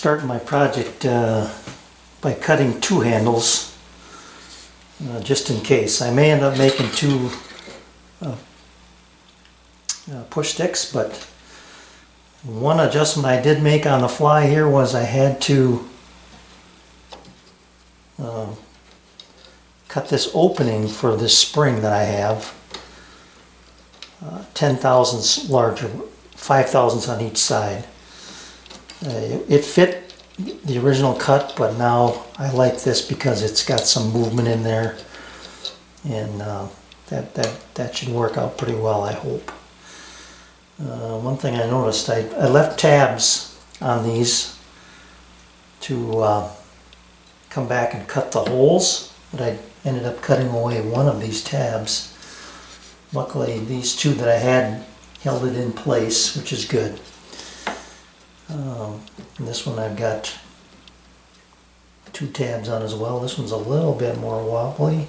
starting my project by cutting two handles, just in case. I may end up making two push sticks, but one adjustment I did make on the fly here was I had to cut this opening for this spring that I have, 10 thousandths larger, 5 thousandths on each side. It fit the original cut, but now I like this because it's got some movement in there, and that should work out pretty well, I hope. One thing I noticed, I left tabs on these to come back and cut the holes, but I ended up cutting away one of these tabs. Luckily, these two that I had held it in place, which is good. And this one I've got two tabs on as well. This one's a little bit more wobbly.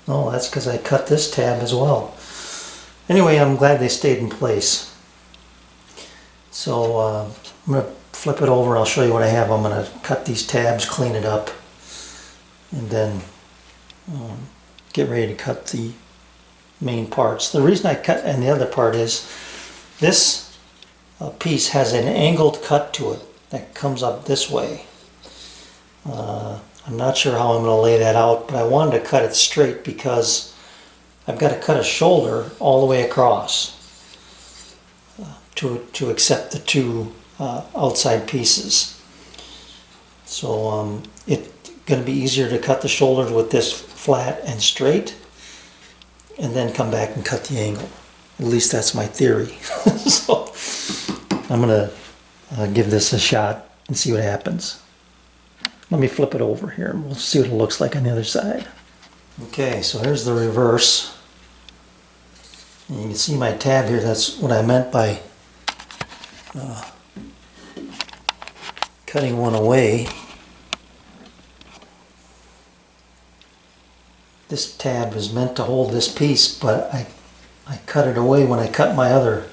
Oh, that's because I cut this tab as well. Anyway, I'm glad they stayed in place. So I'm going to flip it over. I'll show you what I have. I'm going to cut these tabs, clean it up, and then get ready to cut the main parts. The reason I cut, and the other part is, this piece has an angled cut to it that comes up this way. I'm not sure how I'm going to lay that out, but I wanted to cut it straight because I've got to cut a shoulder all the way across to accept the two outside pieces. So it's going to be easier to cut the shoulders with this flat and straight, and then come back and cut the angle. At least that's my theory. So I'm going to give this a shot and see what happens. Let me flip it over here and we'll see what it looks like on the other side. Okay, so here's the reverse. And you can see my tab here. That's what I meant by cutting one away. This tab is meant to hold this piece, but I cut it away when I cut my other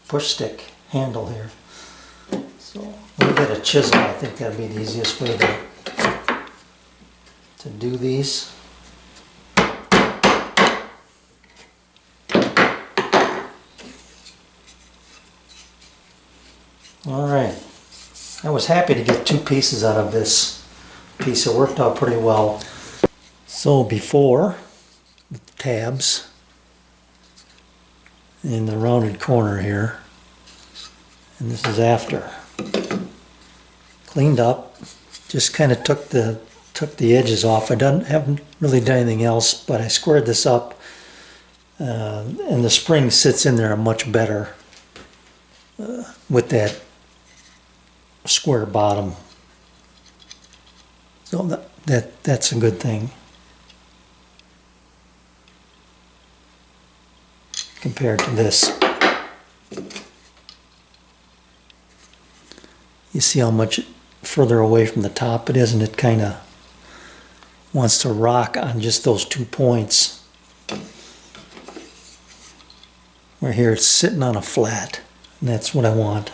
push stick handle here. So let me get a chisel. I think that'd be the easiest way to do these. All right. I was happy to get two pieces out of this piece. It worked out pretty well. So before, the tabs in the rounded corner here, and this is after. Cleaned up, just kind of took the edges off. I haven't really done anything else, but I squared this up, and the spring sits in there much better with that square bottom. So that's a good thing compared to this. You see how much further away from the top it is, and it kind of wants to rock on just those 2 points. Where here it's sitting on a flat, and that's what I want.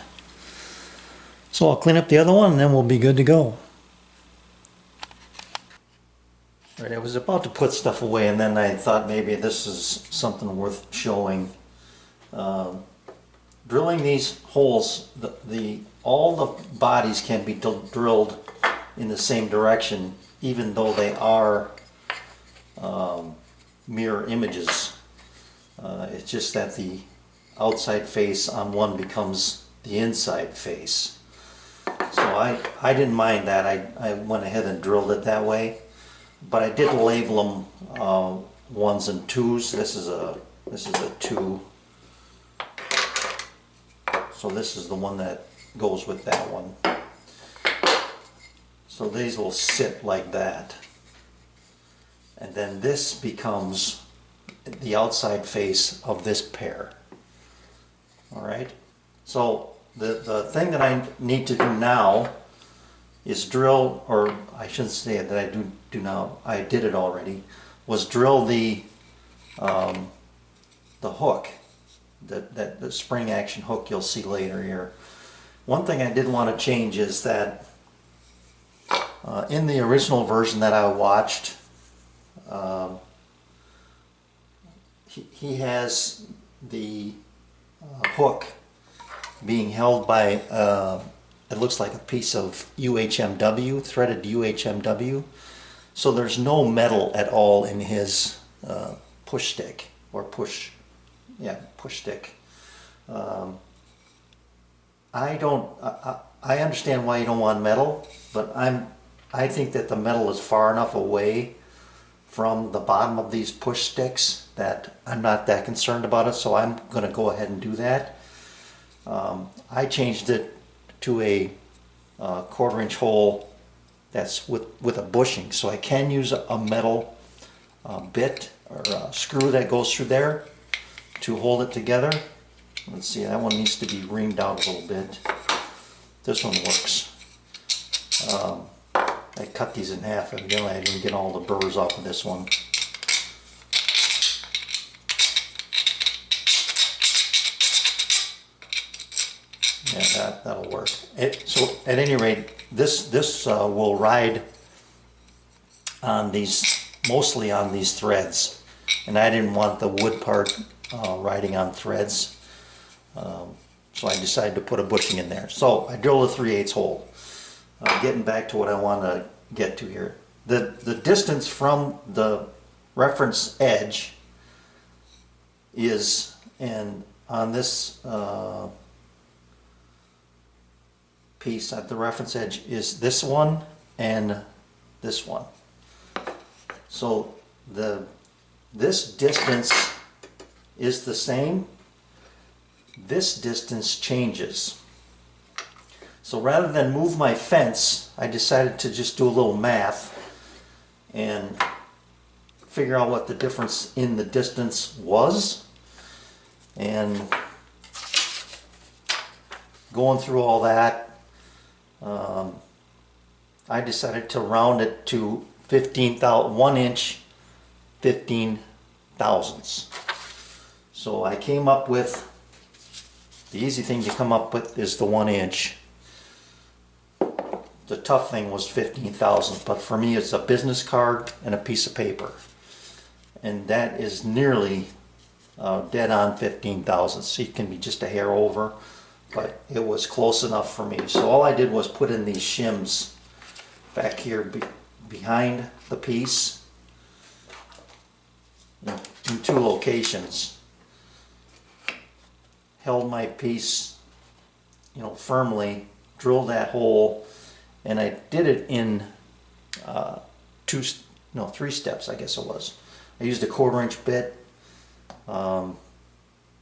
So I'll clean up the other one and then we'll be good to go. All right, I was about to put stuff away, and then I thought maybe this is something worth showing. Drilling these holes, all the bodies can be drilled in the same direction, even though they are mirror images. It's just that the outside face on one becomes the inside face. So I didn't mind that. I went ahead and drilled it that way, but I did label them ones and twos. This is a 2. So this is the one that goes with that one. So these will sit like that. And then this becomes the outside face of this pair. All right. So the thing that I need to do now is drill, or I shouldn't say that I do now, I did it already, was drill the hook, the spring action hook you'll see later here. One thing I did want to change is that in the original version that I watched, he has the hook being held by, it looks like a piece of UHMW, threaded UHMW. So there's no metal at all in his push stick, or push stick. I understand why you don't want metal, but I think that the metal is far enough away from the bottom of these push sticks that I'm not that concerned about it, so I'm going to go ahead and do that. I changed it to a 1/4-inch hole that's with a bushing, so I can use a metal bit or a screw that goes through there to hold it together. Let's see, that one needs to be reamed out a little bit. This one works. I cut these in half, and I didn't get all the burrs off of this one. Yeah, that'll work. So at any rate, this will ride on these, mostly on these threads, and I didn't want the wood part riding on threads, so I decided to put a bushing in there. So I drilled a 3/8 hole. Getting back to what I want to get to here, the distance from the reference edge is, and on this piece at the reference edge is this one and this one. So this distance is the same. This distance changes. So rather than move my fence, I decided to just do a little math and figure out what the difference in the distance was. And going through all that, I decided to round it to 1 inch 15 thousandths. So I came up with, the easy thing to come up with is the 1 inch. The tough thing was 15 thousandths, but for me it's a business card and a piece of paper. And that is nearly dead on 15 thousandths. It can be just a hair over, but it was close enough for me. So all I did was put in these shims back here behind the piece in 2 locations. Held my piece, firmly, drilled that hole, and I did it in 3 steps, I guess it was. I used a 1/4-inch bit,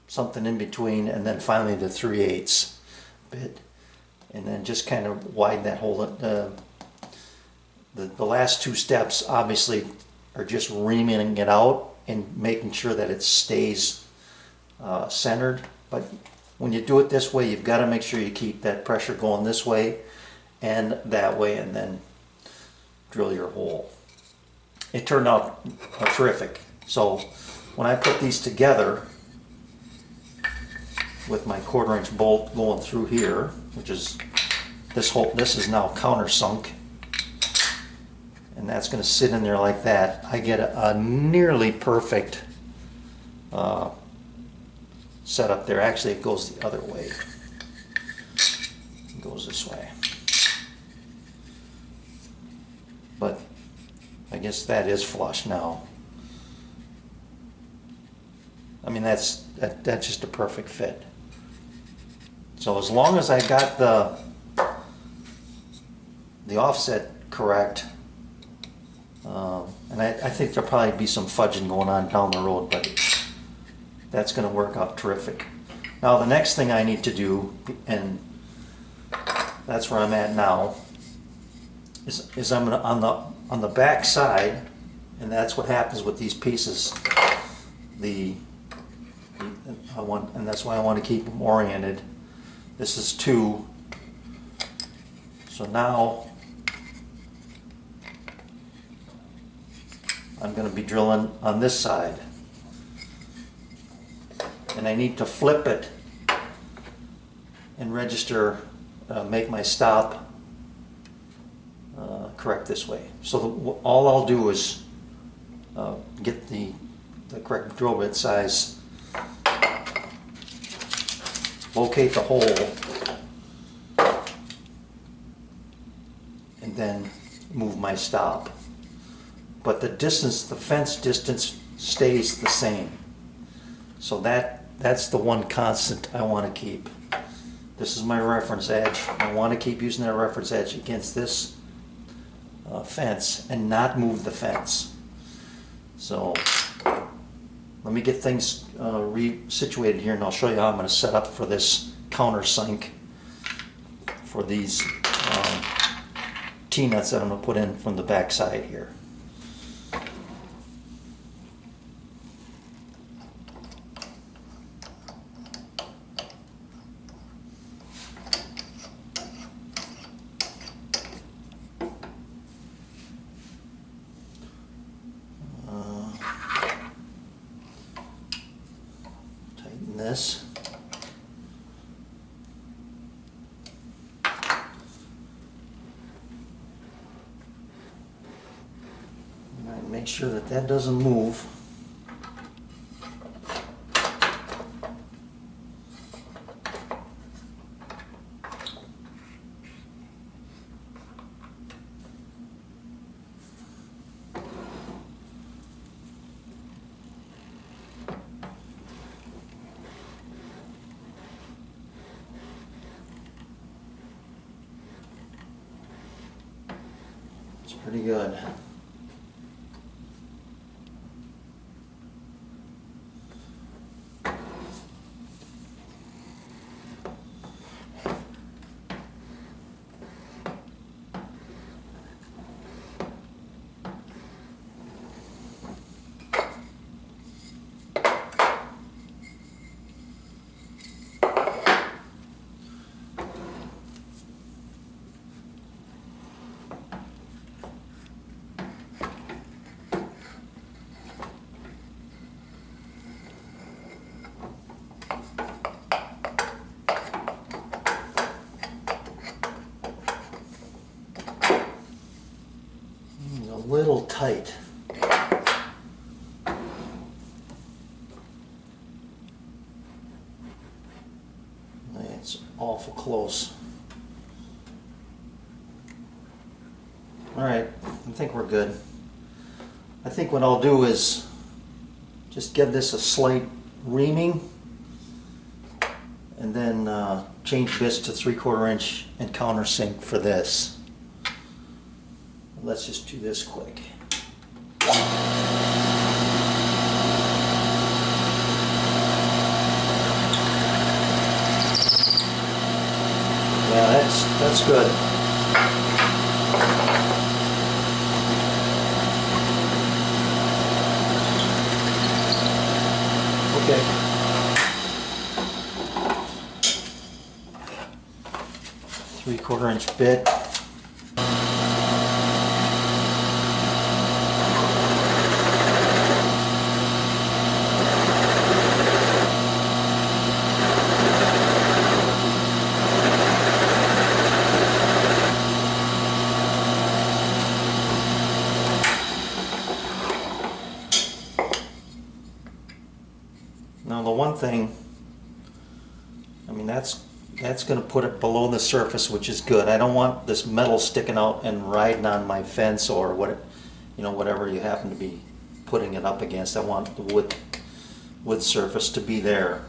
something in between, and then finally the 3/8 bit, and then just kind of widen that hole. The last 2 steps obviously are just reaming it out and making sure that it stays centered. But when you do it this way, you've got to make sure you keep that pressure going this way and that way, and then drill your hole. It turned out terrific. So when I put these together with my 1/4-inch bolt going through here, which is this hole, this is now countersunk, and that's going to sit in there like that, I get a nearly perfect setup there. Actually, it goes the other way. It goes this way. But I guess that is flush now. I mean, that's just a perfect fit. So as long as I got the offset correct, and I think there'll probably be some fudging going on down the road, but that's going to work out terrific. Now the next thing I need to do, and that's where I'm at now, is I'm gonna, on the back side, and that's what happens with these pieces. And that's why I want to keep them oriented. This is 2. So now I'm going to be drilling on this side, and I need to flip it and register make my stop correct this way. So all I'll do is get the correct drill bit size, locate the hole, and then move my stop. But the distance, the fence distance stays the same. So that's the one constant I want to keep. This is my reference edge. I want to keep using that reference edge against this fence and not move the fence. So let me get things re-situated here, and I'll show you how I'm going to set up for this countersink for these T-nuts that I'm going to put in from the back side here. Tighten this. Make sure that that doesn't move. It's pretty good. A little tight. It's awful close. All right, I think we're good. I think what I'll do is just give this a slight reaming and then change bits to 3/4 inch and countersink for this. Let's just do this quick. Yeah, that's good. Okay. 3/4 inch bit. Now the one thing, I mean that's going to put it below the surface, which is good. I don't want this metal sticking out and riding on my fence or what, you know, whatever you happen to be putting it up against. I want the wood surface to be there,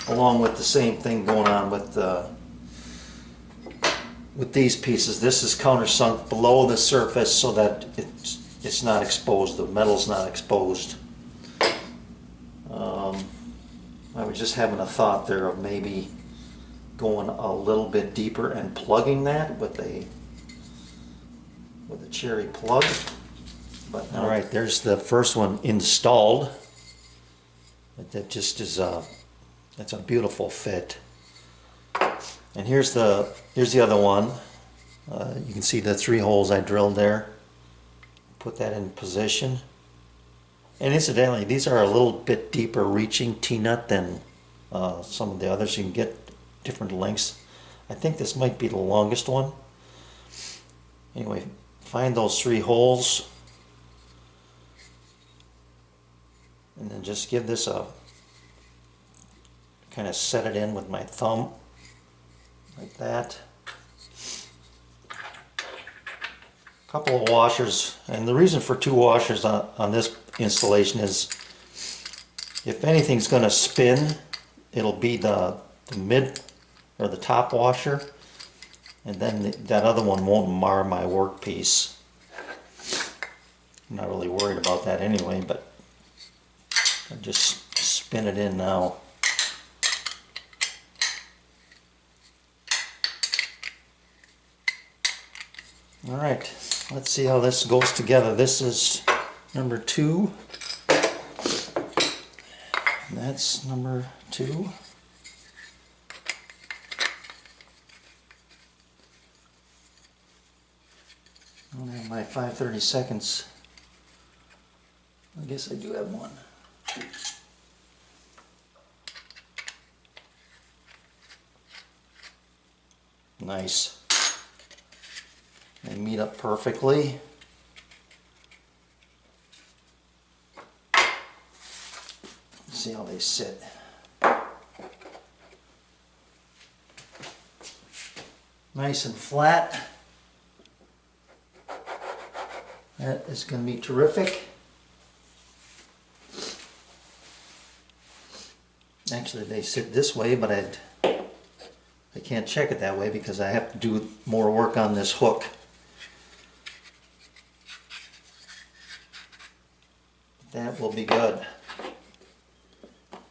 along with the same thing going on with these pieces. This is countersunk below the surface so that it's not exposed. The metal's not exposed. I was just having a thought there of maybe going a little bit deeper and plugging that with a cherry plug. But all right, there's the first one installed. That just is that's a beautiful fit. And here's the other one. You can see the 3 holes I drilled there. Put that in position. And incidentally, these are a little bit deeper reaching T-nut than some of the others. You can get different lengths I think this might be the longest one. Anyway, find those 3 holes and then just give this a kind of set it in with my thumb like that. A couple of washers, and the reason for 2 washers on this installation is if anything's going to spin, it'll be the mid or the top washer, and then that other one won't mar my workpiece. I'm not really worried about that anyway, but I'll just spin it in now. Alright, let's see how this goes together. This is number 2. And that's number 2. I don't have my 5/32. I guess I do have one. Nice. They meet up perfectly. See how they sit. Nice and flat. That is going to be terrific. Actually, they sit this way, but I can't check it that way because I have to do more work on this hook. That will be good.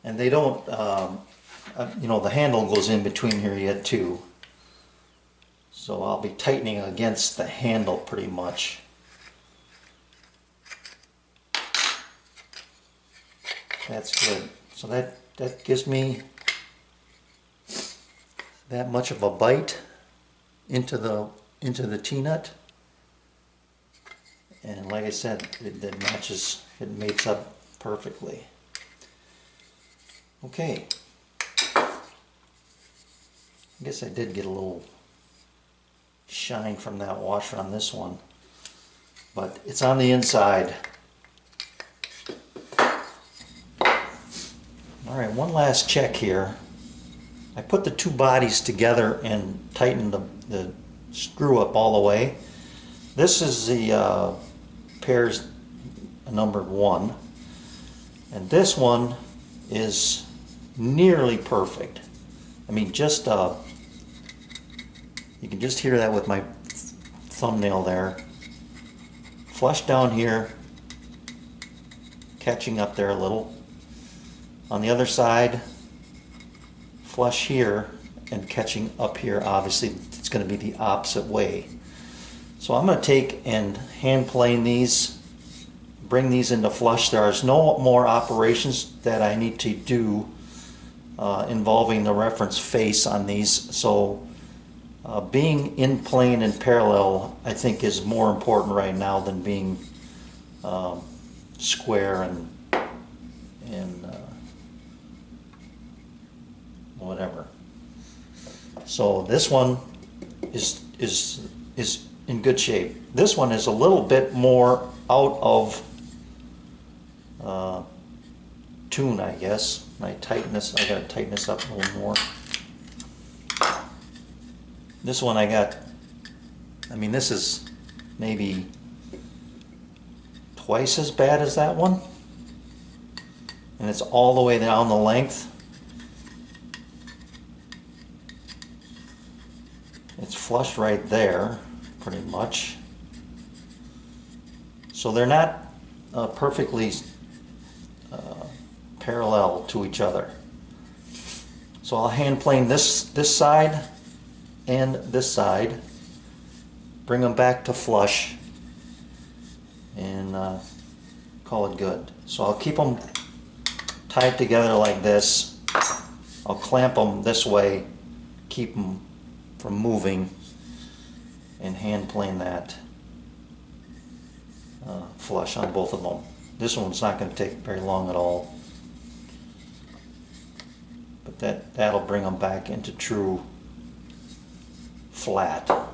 And they don't, you know, the handle goes in between here yet too. So I'll be tightening against the handle pretty much. That's good. So that gives me that much of a bite into the T-nut. And like I said, it matches, it mates up perfectly. Okay. I guess I did get a little shine from that washer on this one, but it's on the inside. Alright, one last check here. I put the 2 bodies together and tightened the screw up all the way. This is the pairs number 1, and this one is nearly perfect. I mean, just you can just hear that with my thumbnail there. Flush down here, catching up there a little. On the other side, flush here and catching up here. Obviously, it's going to be the opposite way. So I'm going to take and hand plane these, bring these into flush. There's no more operations that I need to do involving the reference face on these. So being in plane and parallel, I think, is more important right now than being square and whatever. So this one is in good shape. This one is a little bit more out of tune, I guess. I tighten this. I gotta tighten this up a little more. This one I got. I mean, this is maybe twice as bad as that one, and it's all the way down the length. It's flush right there, pretty much. So they're not perfectly parallel to each other. So I'll hand plane this side and this side, bring them back to flush, and call it good. So I'll keep them tied together like this. I'll clamp them this way, keep them from moving, and hand plane that flush on both of them. This one's not going to take very long at all, but that'll bring them back into true flat.